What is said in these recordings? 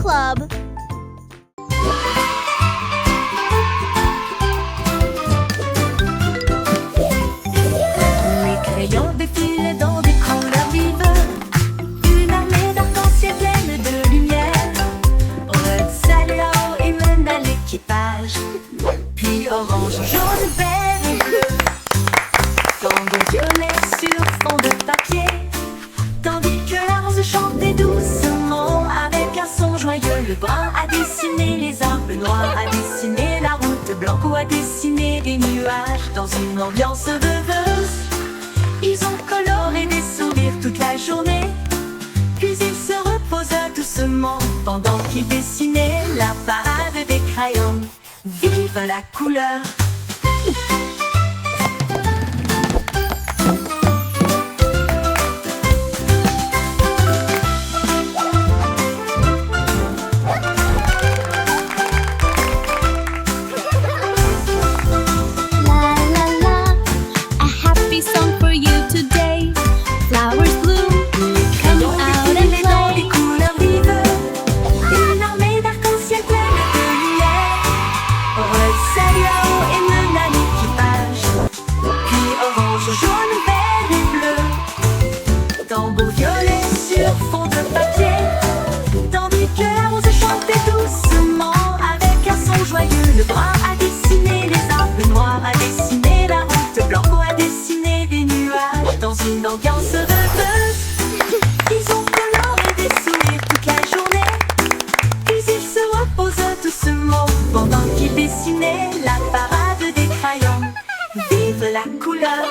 Club. Les crayons défilent dans des couleurs vives. Une armée d'arc-en-ciel pleine de lumière. Red salut et mène à l'équipage. Puis orange, jaune, vert et bleu. Tango violet sur fond de papier. Tandis que la rose chantait doucement avec un son joyeux. Le brun a dessiné les arbres, le noir a dessiné la route. Blanco a dessiné des nuages dans une ambiance rêveuse. Ils ont coloré des sourires toute la journée. Puis ils se reposent doucement pendant qu'ils dessinaient la parade des crayons. Vive la couleur! Tambour violet sur fond de papier. Tandis que la rose chantait doucement avec un son joyeux. Le brun a dessiné les arbres, le noir a dessiné la route. Blanco a dessiné des nuages dans une ambiance rêveuse. Ils ont coloré des sourires toute la journée. Puis ils se reposent doucement pendant qu'ils dessinaient la parade des crayons. Vive la couleur!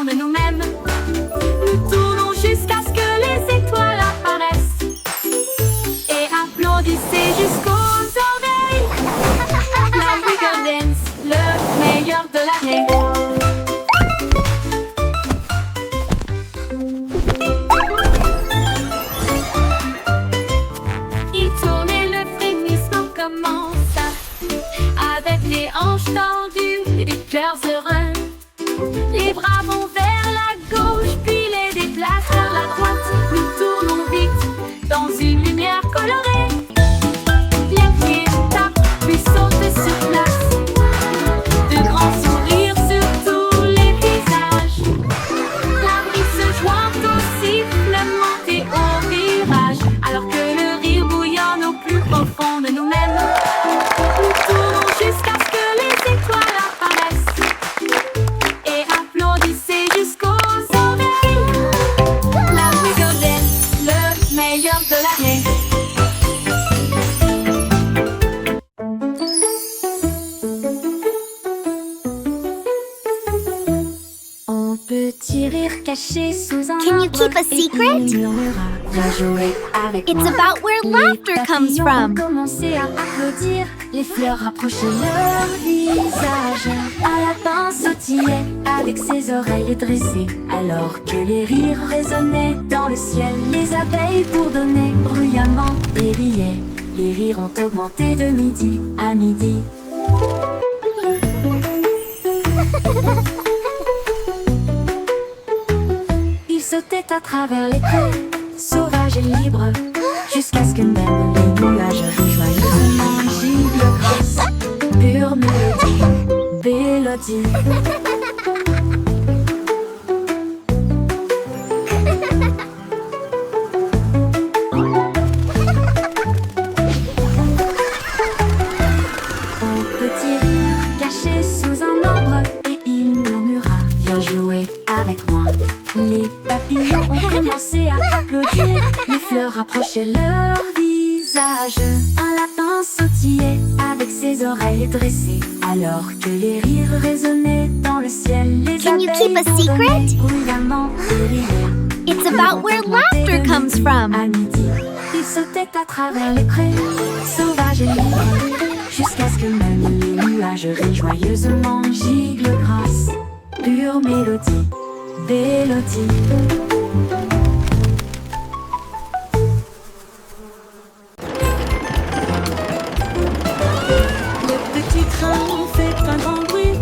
De nous-mêmes, nous tournons jusqu'à ce que les étoiles apparaissent et applaudissez jusqu'aux oreilles. La Wiggle Dance, le meilleur de l'année. Il tourne et le frémissement commence avec les hanches tendues et les cœurs heureux. Les bras vont vers la gauche, puis les déplacent vers la droite. Nous tournons vite dans une lumière colorée. Les pieds tapent, puis sautent sur place. De grands sourires sur tous les visages. La brise se joint au siffle, monter au virage. Alors que le rire bouillonne au plus profond de nous-mêmes. Nous tournons jusqu'à ce que les étoiles apparaissent. Applaudissez jusqu'aux oreilles. La Wiggle Dance, le meilleur de l'année. On peut rire caché sous un Can you arbre keep a et secret? il murmura, viens jouer avec It's moi. about where Les laughter comes papillons from. ont commencé à applaudir. Les fleurs rapprochaient leur visage. Un lapin sautillait avec ses oreilles dressées. Alors que les rires résonnaient dans le ciel. Les abeilles bourdonnaient bruyamment et riaient. Les rires ont augmenté de midi à midi. Ils sautaient à travers les prés, sauvages et libres, jusqu'à ce que même les nuages rejoignent. Gigle grosse, pure mélodie. Un petit rire caché sous un arbre et il murmura, viens jouer avec moi. Les papillons ont commencé à applaudir. Les fleurs rapprochaient leur visage. Un lapin mains sautillaient avec ses oreilles dressées, alors que les rires résonnaient dans le ciel. Les Can you keep a abeilles secret? bourdonnaient bruyamment et riaient. It's about where laughter comes from. À midi, il sautait à travers les prés, sauvages et libres, jusqu'à ce que même les nuages rient joyeusement. Gigle grasse, pure mélodie, mélodie. Le petit train fait un grand bruit,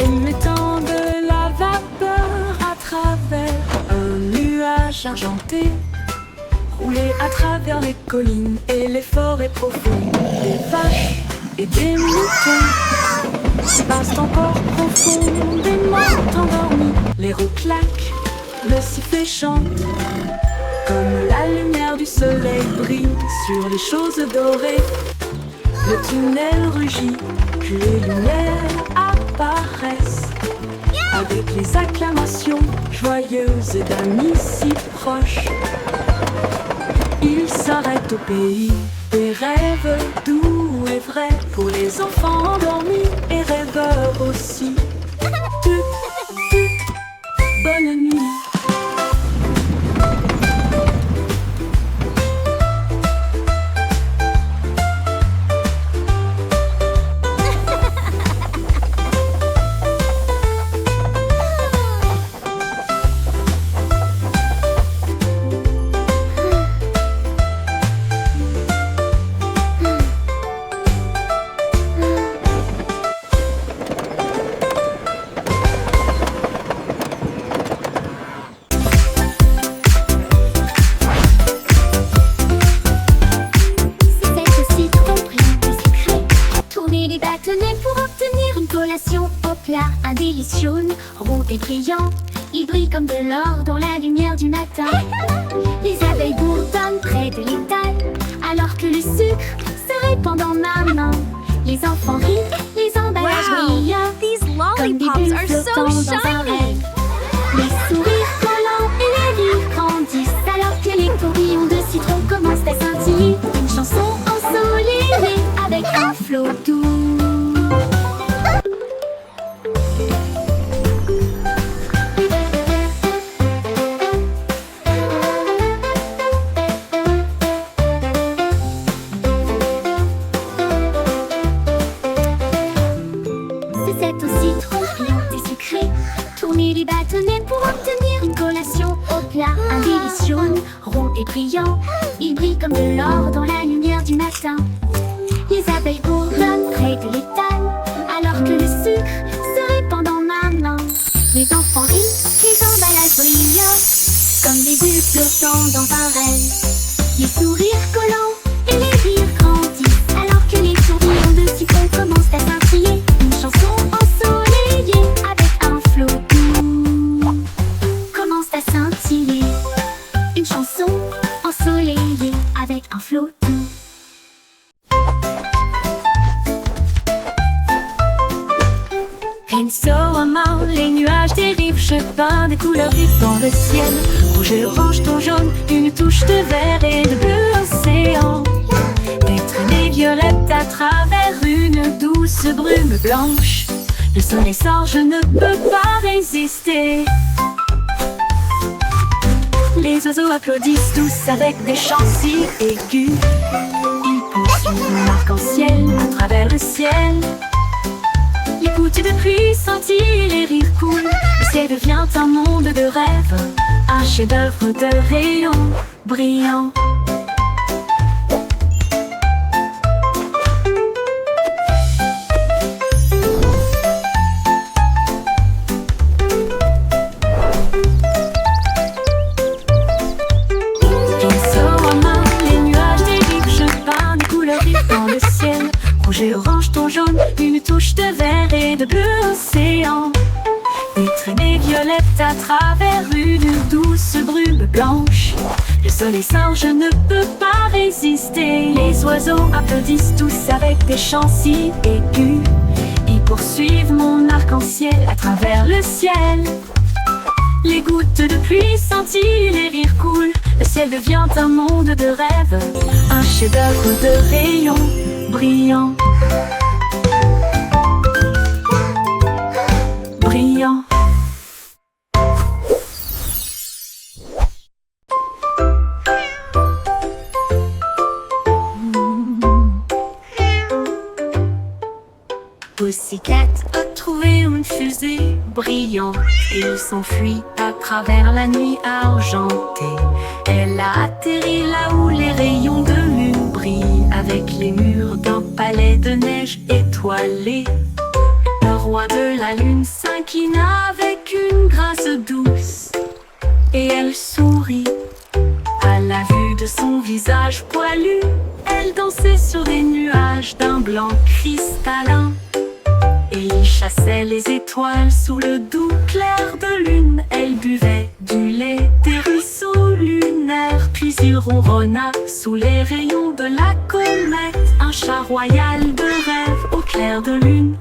émettant de la vapeur à travers un nuage argenté. Rouler à travers les collines et les forêts profondes, des vaches et des moutons passent encore profondément endormis. Les roues claquent, le sifflet chante, comme la lumière du soleil brille sur les choses dorées. Le tunnel rugit, puis les lumières apparaissent, avec les acclamations joyeuses d'amis si proches. Il s'arrête au pays des rêves doux et vrais, pour les enfants endormis et rêveurs aussi. Bonne nuit. Au plat, un délice jaune, rond et brillant. Il brille comme de l'or dans la lumière du matin. Les abeilles bourdonnent près de l'étal, alors que le sucre se répand dans ma main. Les enfants rient, les emballages brillent, These comme des lollipops bulles are so flottant dans un shiny. rêve. Les sourires collants et les rires grandissent, alors que les tourbillons de citron commencent à scintiller. Une chanson ensoleillée avec un flot doux. C'est au citron brillant et sucré. Tourner les bâtonnets pour obtenir une collation au plat. Un délice jaune, rond et brillant. Il brille comme de l'or dans la lumière du matin. Les abeilles bourdonnent près de l'étal, alors que le sucre se répand dans ma main. Les enfants rient, les emballages brillent, comme des bulles flottant dans un rêve. Les sourires collants et les rires grandissent, alors que les tourbillons de citron commencent à scintiller. Une chanson ensoleillée avec un flot doux commence à scintiller. Une chanson ensoleillée avec un flot doux. Insolemment, les nuages dérivent, je peins des couleurs vives dans le ciel. Rouge et orange, ton jaune, une touche de vert et de bleu océan. Des traînées violettes à travers une douce brume blanche. Le soleil sort, je ne peux pas résister. Les oiseaux applaudissent tous avec des chants si aigus. Ils poursuivent mon arc-en-ciel à travers le ciel. Les gouttes de pluie scintillent, les rires coulent. Le ciel devient un monde de rêve, un chef-d'œuvre de rayons brillants. Rouge et orange, ton jaune, une touche de vert et de bleu océan. Des traînées violettes à travers une douce brume blanche. Le soleil sort, je ne peux pas résister. Les oiseaux applaudissent tous avec des chants si aigus. Ils poursuivent mon arc-en-ciel à travers le ciel. Les gouttes de pluie scintillent, les rires coulent. Le ciel devient un monde de rêve, un chef-d'œuvre de rayons brillants. Brillant. Pussycat a trouvé une fusée brillante et il s'enfuit à travers la nuit argentée. Elle a atterri là où les rayons de lune brillent, avec les murs d'un palais de neige étoilé. Le roi de la lune s'inclina avec une grâce douce et elle sourit. À la vue de son visage poilu, elle dansait sur des nuages d'un blanc cristallin. Et il chassait les étoiles sous le doux clair de lune. Elle buvait du lait des ruisseaux lunaires, puis il ronronna sous les rayons de la comète, un chat royal de rêve au clair de lune.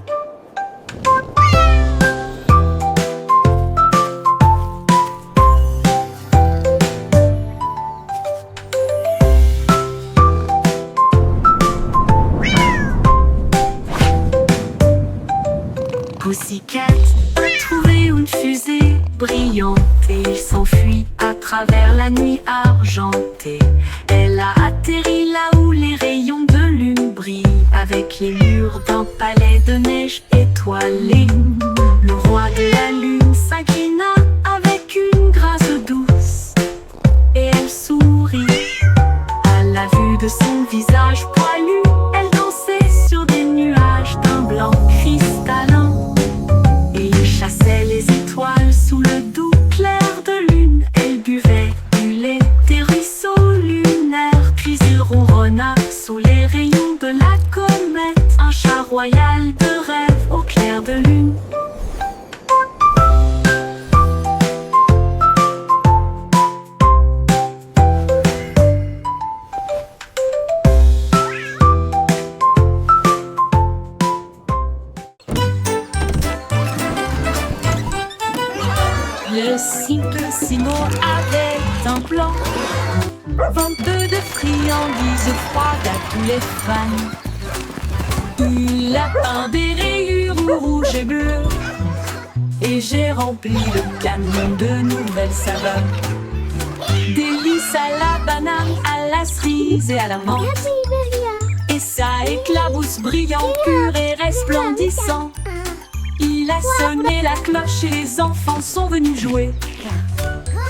Pussycat a trouvé une fusée brillante et il s'enfuit à travers la nuit argentée. Elle a atterri là où les rayons de lune brillent, avec les murs d'un palais de neige étoilé. Le roi de la lune s'inclina avec une grâce douce et elle sourit. À la vue de son visage poilu, elle dansait sur des nuages d'un blanc cristallin. Chassait les étoiles sous le doux clair de lune. Elle buvait du lait des ruisseaux lunaires, puis il ronronna sous les rayons de la comète, un chat royal de rêve au clair de lune. Le Simplissimo avait un plan, venteux de friandises froides à tous les fans. Il a peint des rayures rouges et bleues, et j'ai rempli le camion de nouvelles saveurs. Délices à la banane, à la cerise et à la menthe. Et ça éclabousse brillant, pur et resplendissant. Il a sonné la cloche et les enfants sont venus jouer.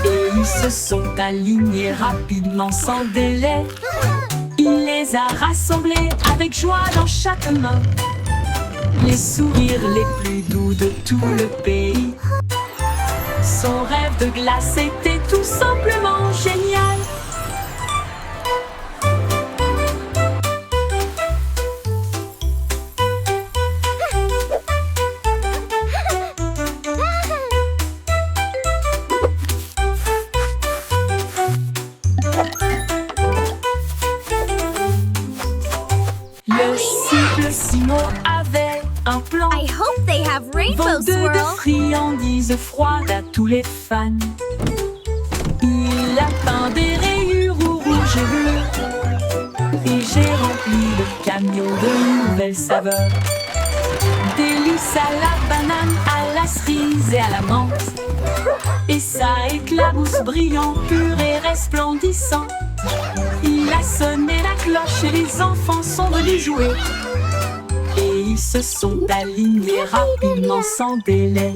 Et ils se sont alignés rapidement sans délai. Il les a rassemblés avec joie dans chaque main. Les sourires les plus doux de tout le pays. Son rêve de glace était tout simplement génial. Le Simplissimo avait un plan, I hope they have rainbow venteux de swirl. friandises froides à tous les fans. Il a peint des rayures rouges et bleues, et j'ai rempli le camion de nouvelles saveurs. Délices à la banane, à la cerise et à la menthe. Et ça éclabousse brillant, pur et resplendissant. Il a sonné la cloche et les enfants sont venus jouer. Et ils se sont alignés rapidement sans délai.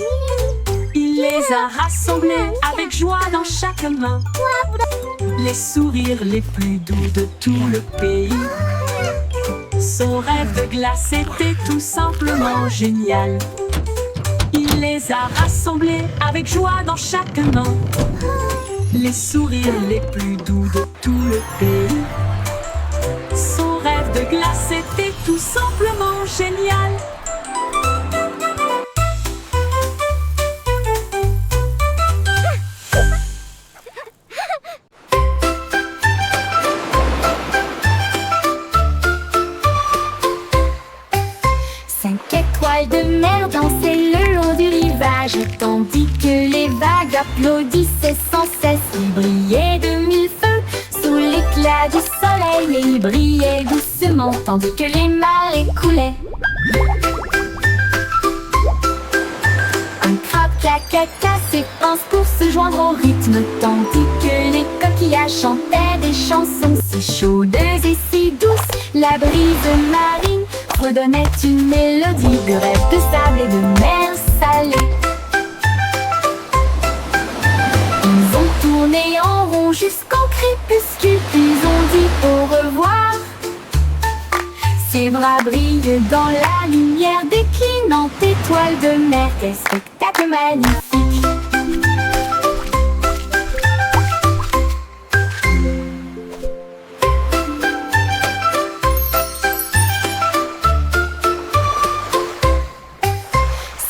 Il les a rassemblés avec joie dans chaque main. Les sourires les plus doux de tout le pays. Son rêve de glace était tout simplement génial. Il les a rassemblés avec joie dans chaque main. Les sourires les plus doux de tout le pays. Son rêve de glace était tout simplement génial. Cinq étoiles de mer dansaient le long du rivage, tandis que les vagues applaudissaient sans cesse. Ils brillaient de mille feux l'éclat du soleil et il brillait doucement tandis que les marées coulaient. Un crabe caca s'épanse pour se joindre au rythme tandis que les coquillages chantaient des chansons si chaudes et si douces. La brise marine redonnait une mélodie de rêve de sable et de mer salée. Ils ont tourné en rond jusqu'au crépuscule, puis ont dit au revoir. Ses bras brillent dans la lumière déclinante étoile de mer. Quel spectacle magnifique!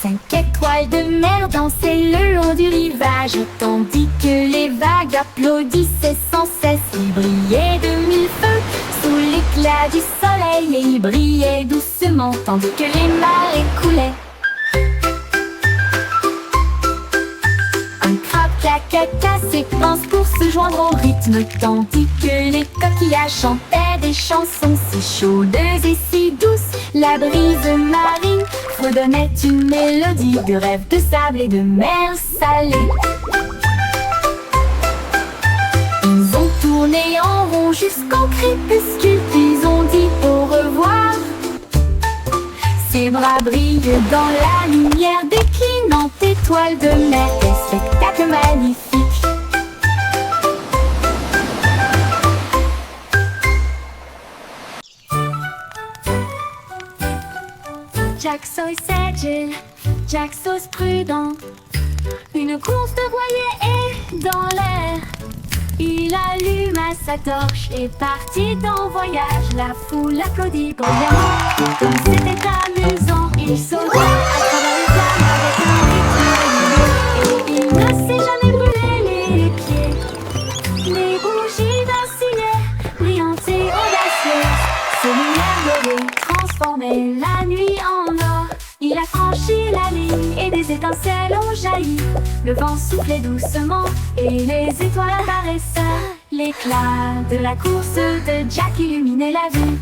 Cinq étoiles de mer dansaient le long du rivage, tandis que les vagues applaudissaient sans cesse. Ils brillaient de mille feux sous l'éclat du soleil et ils brillaient doucement tandis que les marées coulaient. Un crabe caca s'épanse pour se joindre au rythme tandis que les coquillages chantaient des chansons si chaudes et si douces. La brise marine redonnait une mélodie de rêve de sable et de mer salée. Ils ont tourné en rond jusqu'au crépuscule, puis ont dit au revoir. Ses bras brillent dans la lumière déclinante étoile de mer. Quel spectacle magnifique! Jack Sauce agile, Jack Sauce prudent. Une course de voilier est dans l'air. Il alluma sa torche et partit en voyage. La foule applaudit bruyamment. Comme c'était amusant, il sauta à travers les flammes avec un rythme régulier. Et il ne s'est jamais brûlé les pieds. Les bougies vacillaient, brillantes et audacieuses. Ses lumières dorées transformaient la nuit en or. Il a franchi la ligne et des étincelles ont jailli. Le vent soufflait doucement et les étoiles apparaissaient. L'éclat de la course de Jack illuminait la vue.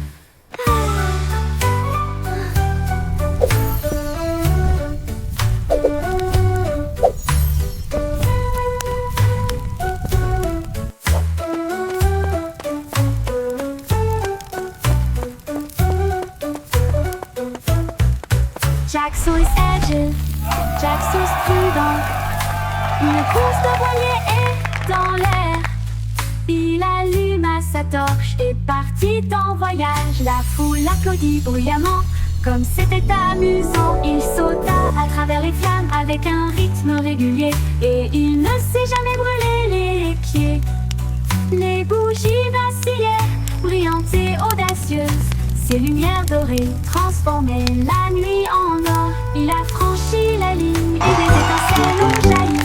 Jack Sauce agile, Jack Sauce prudent. Une course de voilier est dans l'air. Il alluma sa torche et partit en voyage. La foule applaudit bruyamment. Comme c'était amusant, il sauta à travers les flammes avec un rythme régulier. Et il ne s'est jamais brûlé les pieds. Les bougies vacillaient, brillantes et audacieuses. Ses lumières dorées transformaient la nuit en or. Il a franchi la ligne et des étincelles ont jailli.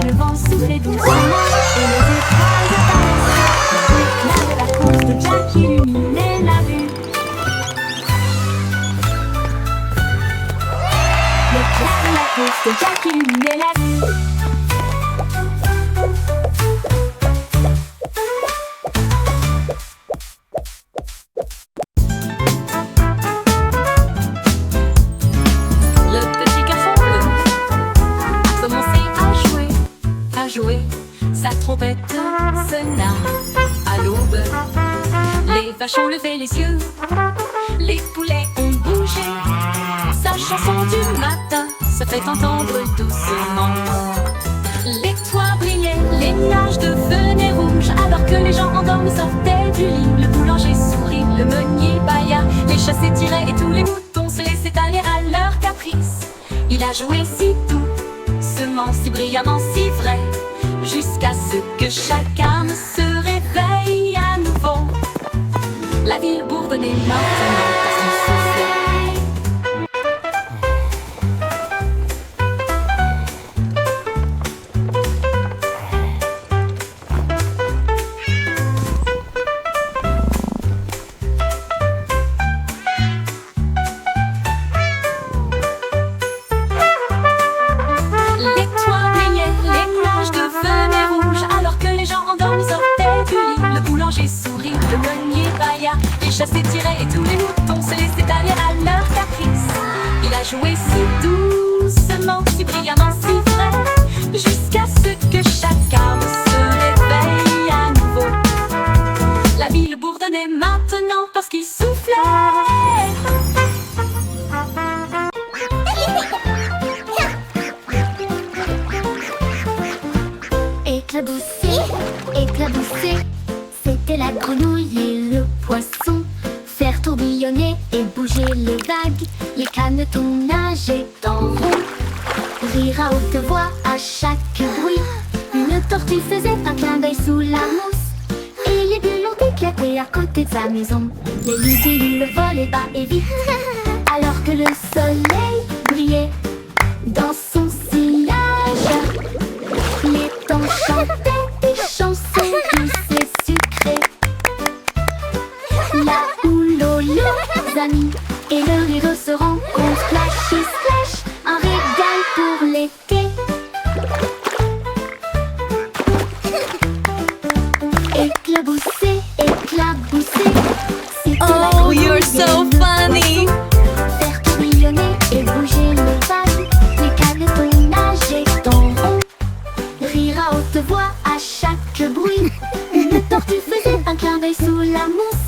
Le vent soufflait doucement et les étoiles apparaissaient. L'éclat de la course de Jack illuminait la vue. L'éclat de la course de Jack illuminait la vue. Sa trompette sonna à l'aube. Les vaches ont levé les yeux, les poulets ont bougé. Sa chanson du matin se fait entendre doucement. Les toits brillaient, les nuages devenaient rouges, alors que les gens endormis sortaient du lit. Le boulanger sourit, le meunier bâilla, les chats s'étiraient et tous les moutons se laissaient aller à leur caprice. Il a joué si doucement, si brillamment, si vrai, jusqu'à ce que chacun se réveille à nouveau. La ville bourdonnait maintenant par son souffle. Le chassait, tirait et tous les moutons se laissaient aller à leur caprice. Il a joué si doucement, si brillamment, si frais, jusqu'à ce que chaque arbre se réveille à nouveau. La ville bourdonnait maintenant parce qu'il soufflait. Éclabousser, éclabousser, c'était la grenouille et le poisson. Faire tourbillonner et bouger les vagues, les canetons nageaient en rond. Rire à haute voix à chaque bruit, une tortue faisait un clin d'œil sous la mousse. Et les bulles ont éclaté à côté de sa maison. Les libellules volaient bas et vite, alors que le soleil brillait dans son sillage. Les temps chantaient des chansons douces et sucrées. La houle aux leurs amis et le rire se rencontrent. Splash et splash, un régal pour l'été. Éclabousser, éclabousser, c'était la Oh, grenouille you're et so le funny. poisson. Faire tourbillonner et bouger les vagues, les canetons nageaient en rond. Rire à haute voix à chaque bruit, une tortue faisait un clin d'œil sous la mousse.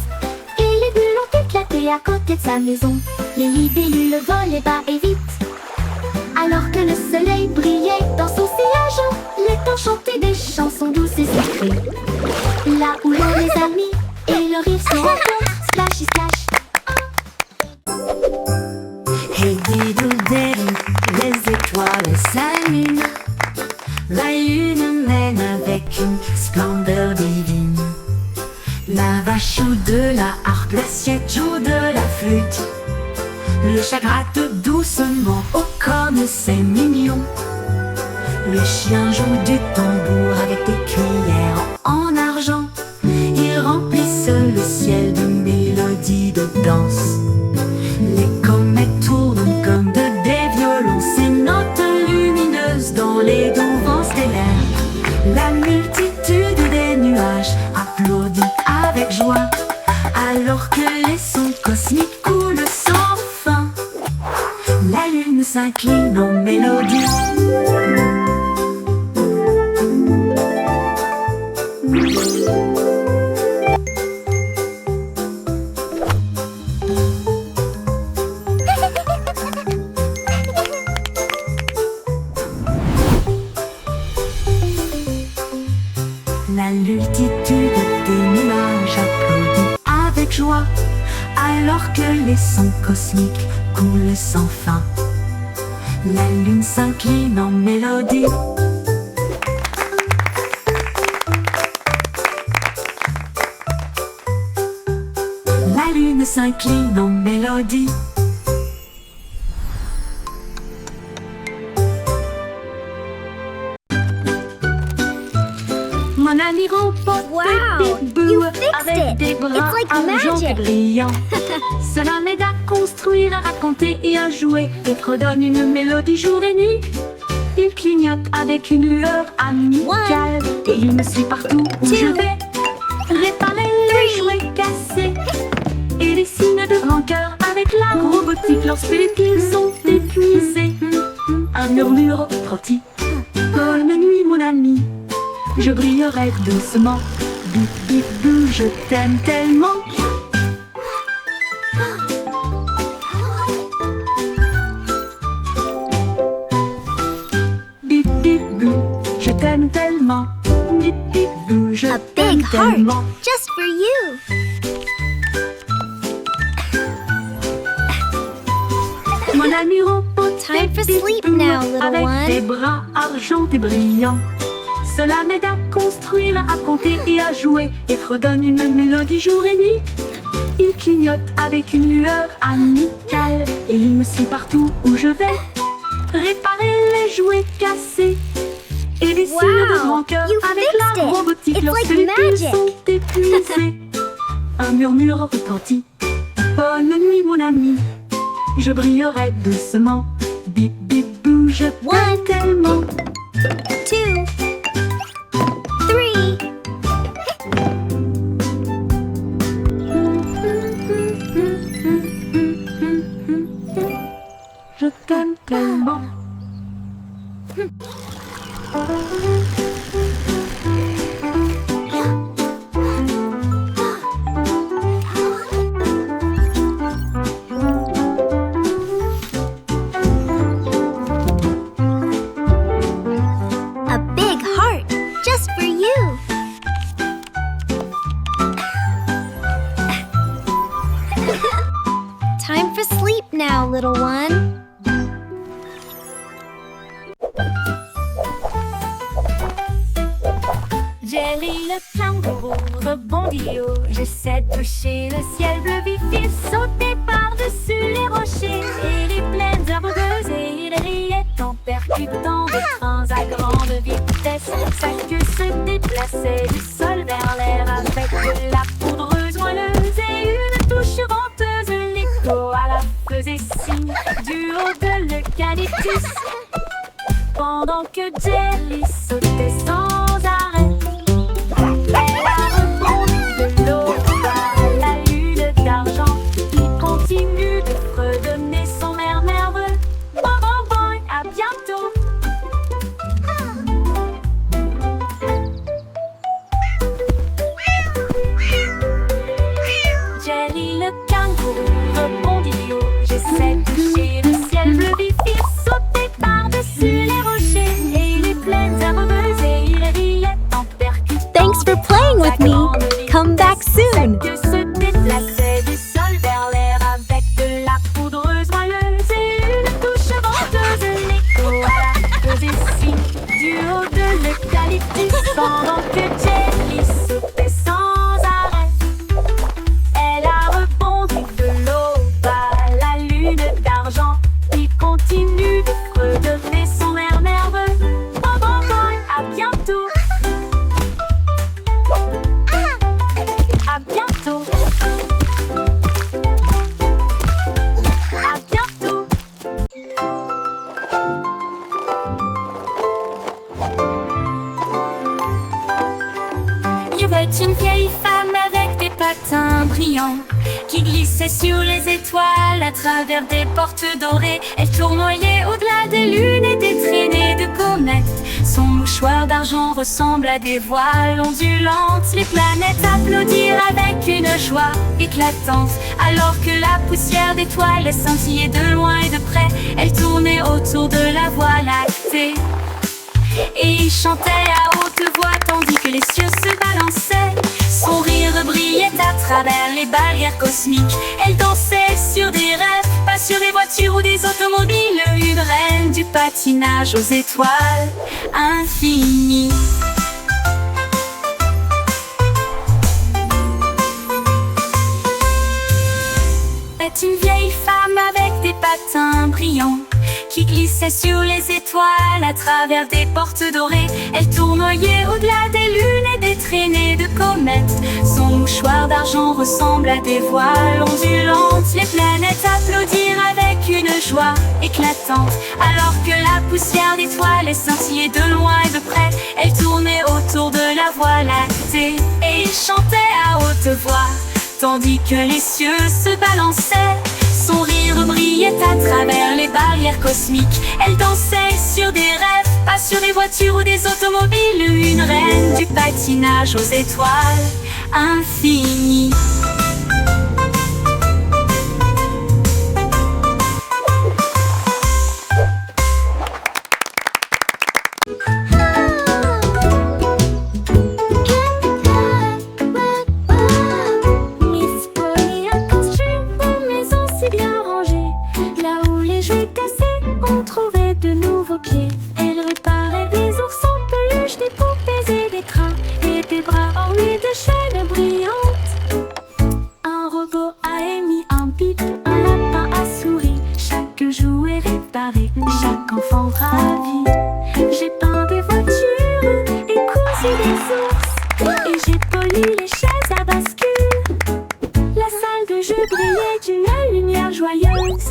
Et les bulles ont éclaté à côté de sa maison. Les libellules volaient bas et vite, alors que le soleil brillait dans son sillage. Les temps chantaient des chansons douces et sucrées. Là où l'on les amis et le rire se rencontrent. Splashy splash. Hey didou didou, les étoiles s'allument. La lune mène avec une splendeur divine. La vache joue de la harpe, l'assiette joue de la flûte. Le chat gratte doucement, oh comme c'est mignon. Le chien joue du tambour avec des cuillères en argent. Ils remplissent le ciel de mélodies de danse. Les comètes tournent comme des violons, ces notes lumineuses dans les doux vents stellaires. La multitude des nuages applaudit avec joie, alors que les sons cosmiques coulent sans fin. La lune s'incline en mélodie. La multitude des nuages applaudit avec joie, alors que les sons cosmiques coulent sans fin. La lune s'incline en mélodie. La lune s'incline en mélodie. Mon ami remporte Wow, des bouts you fixed avec it. des bras It's like argentés magic. brillants. Cela m'aide à construire, à raconter et à jouer, et redonne une mélodie jour et nuit. Il clignote avec une lueur amicale, et il me suit partout où je vais. Réparer les jouets cassés et les signes de rancœur avec la robotique lorsque les piles sont épuisés. Un murmure retentit. Bonne nuit mon ami, je brillerai doucement. Bip bip bou, je t'aime tellement. Bip bip bou, je t'aime tellement. Bip bip bou, je A t'aime big heart, tellement. just for you. Mon ami repose Time for sleep now, little avec one. des bras argentés brillants. Cela m'aide à construire, à compter et à jouer, et redonne une mélodie jour et nuit. Il clignote avec une lueur amicale, et il me suit partout où je vais. Réparer les jouets cassés et les signes de Wow, rancœur you avec fixed la it. robotique It's lorsque like les piles magic. sont épuisées. Un murmure retentit. Bonne nuit mon ami, je brillerai doucement. Bip bip bou, je t'aime One. tellement. 2, 3. tellement. A big heart, just for you. Time for sleep now, little one. Jelly le kangourou rebondit haut. J'essaie de toucher le ciel bleu vif. Il sautait par-dessus les rochers et les plaines herbeuses. Et il riait en percutant des trains à grande vitesse. Sa queue se déplaçait du sol vers l'air avec de la poudreuse moelleuse et une touche venteuse. L'écho à la faisait signe du haut de l'eucalyptus. Pendant que Jelly sautait sans arrêt, elle a rebondi de l'eau à la lune d'argent. Il continue de fredonner son air nerveux. Bon, bon, bon, à bientôt. Jelly le kangourou rebondit haut. J'essaie de toucher le ciel bleu vif. Il sautait par-dessus les rochers et les plaines herbeuses et il riait en percutant. Thanks for playing with me. Come back soon. Que se déplaçait du sol vers l'air avec de la poudreuse moelleuse et une touche venteuse. L'écho à la faisait signe du haut de l'eucalyptus. Pendant que Jelly sautait sans arrêt, elle a rebondi de l'aube à la lune d'argent. Il continue de fredonner son air nerveux. Bon, bon, bon, à bientôt. À bientôt. À bientôt. Il y avait une vieille femme avec des patins brillants qui glissait sur les étoiles à travers des portes dorées. Elle tournoyait au-delà des lunes et des traînées de comètes. Son mouchoir d'argent ressemble à des voiles ondulantes. Les planètes applaudirent avec une joie éclatante, alors que la poussière d'étoiles scintillait de loin et de près. Elle tournait autour de la Voie lactée et il chantait à haute voix tandis que les cieux se balançaient. Son rire brillait à travers les barrières cosmiques. Elle dansait sur des rêves, pas sur des voitures ou des automobiles. Une reine du patinage aux étoiles infinies. C'est une vieille femme avec des patins brillants qui glissait sur les étoiles à travers des portes dorées. Elle tournoyait au-delà des lunes et des traînées de comètes. Son mouchoir d'argent ressemble à des voiles ondulantes. Les planètes applaudirent avec une joie éclatante, alors que la poussière d'étoiles scintillait de loin et de près. Elle tournait autour de la Voie lactée et il chantait à haute voix tandis que les cieux se balançaient. Son rire brillait à travers les barrières cosmiques. Elle dansait sur des rêves, pas sur des voitures ou des automobiles. Une reine du patinage aux étoiles infinies. Miss Polly a construit une maison si bien rangée. Là où les jouets cassés ont trouvé de nouveaux pieds. Elle réparait des ours en peluche, des poupées et des crins, et des bras ornés de chaînes brillantes. Un robot a émis un bip, un lapin a souri. Chaque jouet réparé, chaque enfant ravi. J'ai peint des voitures et cousu des ours, et j'ai poli les chaises à bascule. La salle de jeu brillait d'une lumière joyeuse.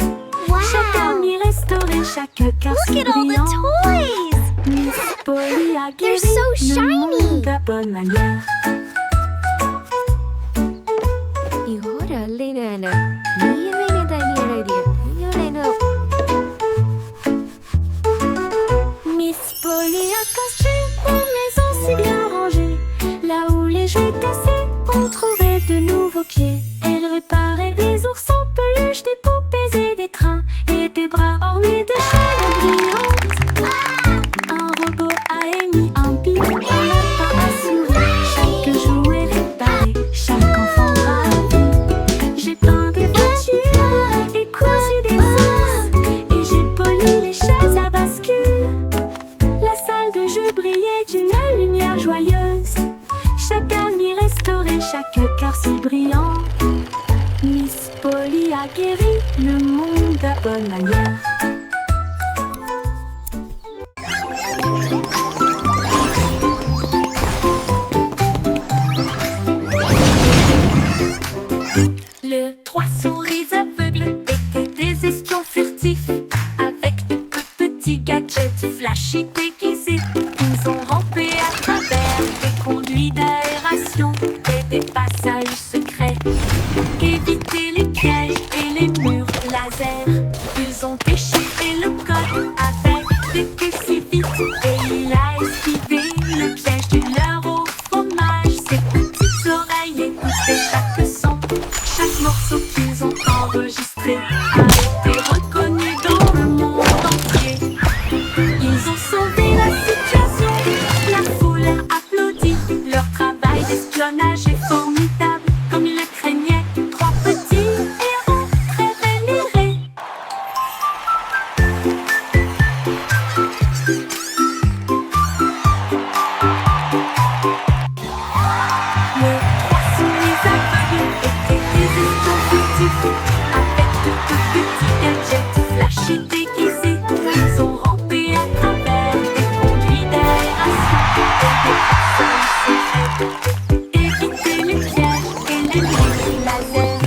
Chaque ami restauré, chaque carte Look at all the brillante. toys! Miss Polly a They're guéri so le monde shiny. de bonne manière. 이거를 알리는 미미미다 이래야 이거는 cœur si brillant. Miss Polly a guéri le monde à bonne manière. Le trois souris aveugles étaient des espions furtifs, avec de petits gadgets flashy déguisés. Ils ont rampé à travers des conduits d'aération et des passages secrets, évité les pièges et les murs laser. Ils ont déchiré le code avec des queues si vite, et il a esquivé le piège du leurre au fromage. Ses petites oreilles écoutaient chaque son. Chaque morceau qu'ils ont enregistré a été reconnu dans le monde entier. Ils ont sauvé la situation, la foule a applaudi. Leur travail d'espionnage est formidable, comme ils le craignaient. Trois petits héros très vénérés. Le trois souris aveugles étaient des espions furtifs, avec de petits gadgets flashy déguisés. Ils ont rampé à travers des conduits d'aération et des passages secrets, évité les pièges et les murs laser.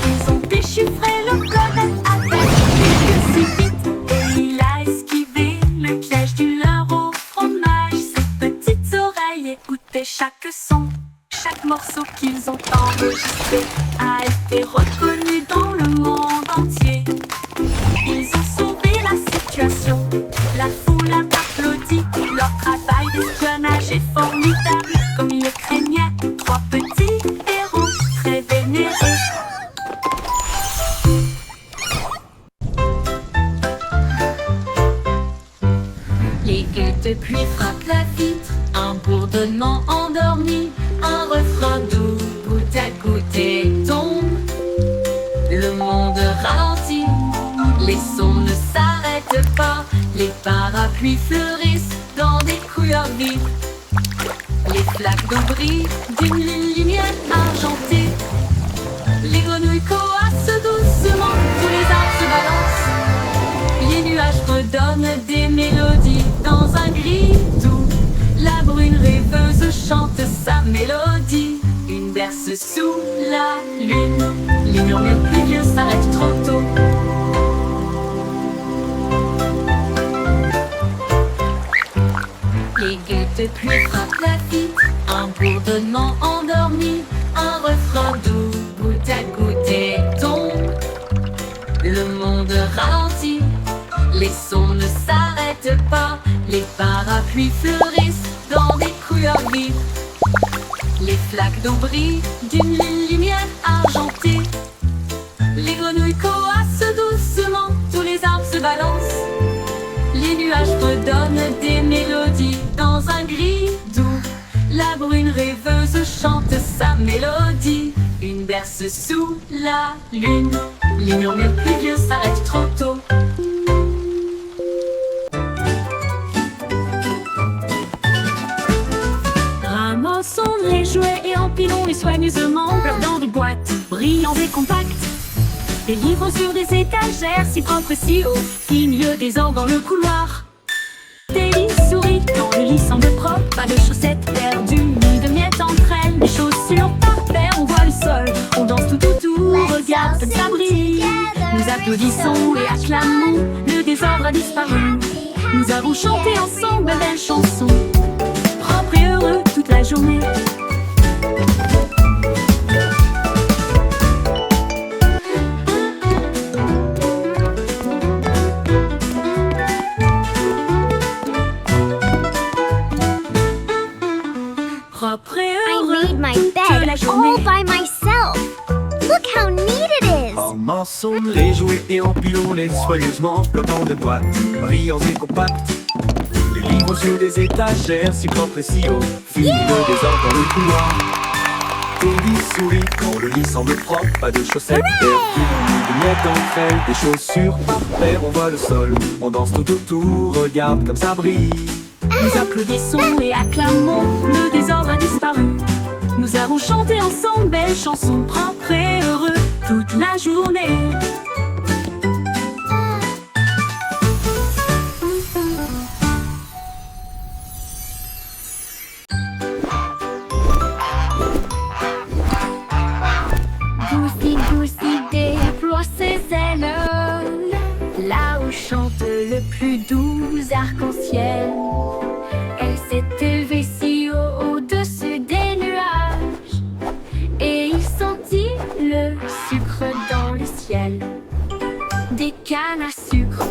Ils ont déchiffré le code avec des queues si vite, et il a esquivé le piège du leurre au fromage. Ses petites oreilles écoutaient chaque son. Chaque morceau qu'ils ont enregistré a été reconnu dans le monde entier. Ils ont sauvé la situation, la foule a applaudi. Leur travail d'espionnage est formidable, comme ils le craignaient. Trois petits héros très vénérés. Les gueux de pluie frappent la vitre, un bourdonnement endormi, un refrain doux, goutte à goutte et tombe. Le monde ralentit, les sons ne s'arrêtent pas, les parapluies fleurissent dans des couleurs vives. Les flaques d'eau brillent d'une lumière argentée. Les grenouilles coassent doucement, tous les arbres se balancent. Les nuages redonnent des mélodies dans un gris doux. La brune rêveuse chante sa mélodie. Une berce sous la lune. Les murmures pluvieux s'arrêtent trop tôt. Les gueux de pluie frappent la vitre, un bourdonnement endormi, un refrain doux, goutte à goutte et tombe. Le monde ralentit, les sons ne s'arrêtent pas, les parapluies fleurissent dans des couleurs vives. Les flaques d'eau brillent d'une lumière argentée. Les grenouilles coassent doucement, tous les arbres se balancent. Les nuages redonnent des mélodies dans un gris doux. La brune rêveuse chante sa mélodie. Une berce sous la lune. Les murmures pluvieux s'arrêtent trop tôt. Ramassons les jouets et empilons-les soigneusement dans des boîtes brillantes et compactes. Des livres sur des étagères si propres et si hauts, qui milieu des ordres dans le couloir. Des lits souris dans le lit semble propre, pas de chaussettes perdues ni de miettes entre elles. Des chaussures par paire, on voit le sol, on danse tout autour, regarde comme ça brille. Nous applaudissons et acclamons, le désordre a disparu. Nous avons chanté ensemble de belles chansons, propres et heureux toute la journée. Propre et I heureux made my toute bed la journée. all by myself. Look how neat it is. Ramassons les jouets et empilons-les soigneusement, flottant de boîtes, brillants et compacts. Les livres sur des étagères, si propres et si hauts, finit le désordre dans le couloir. Toby sourit quand le lit semble propre, pas de chaussettes perdues, ni de miettes entre elles. Des chaussures par paire, on voit le sol, on danse tout autour, regarde comme ça brille. Nous applaudissons et acclamons, le désordre a disparu. Nous avons chanté ensemble belles chansons propres et heureux toute la journée. Goosey, Goosey déploie ses ailes là où chante le plus doux arc-en-ciel. Elle s'est élevée si haut au-dessus des nuages et il sentit le sucre dans le ciel. Des cannes à sucre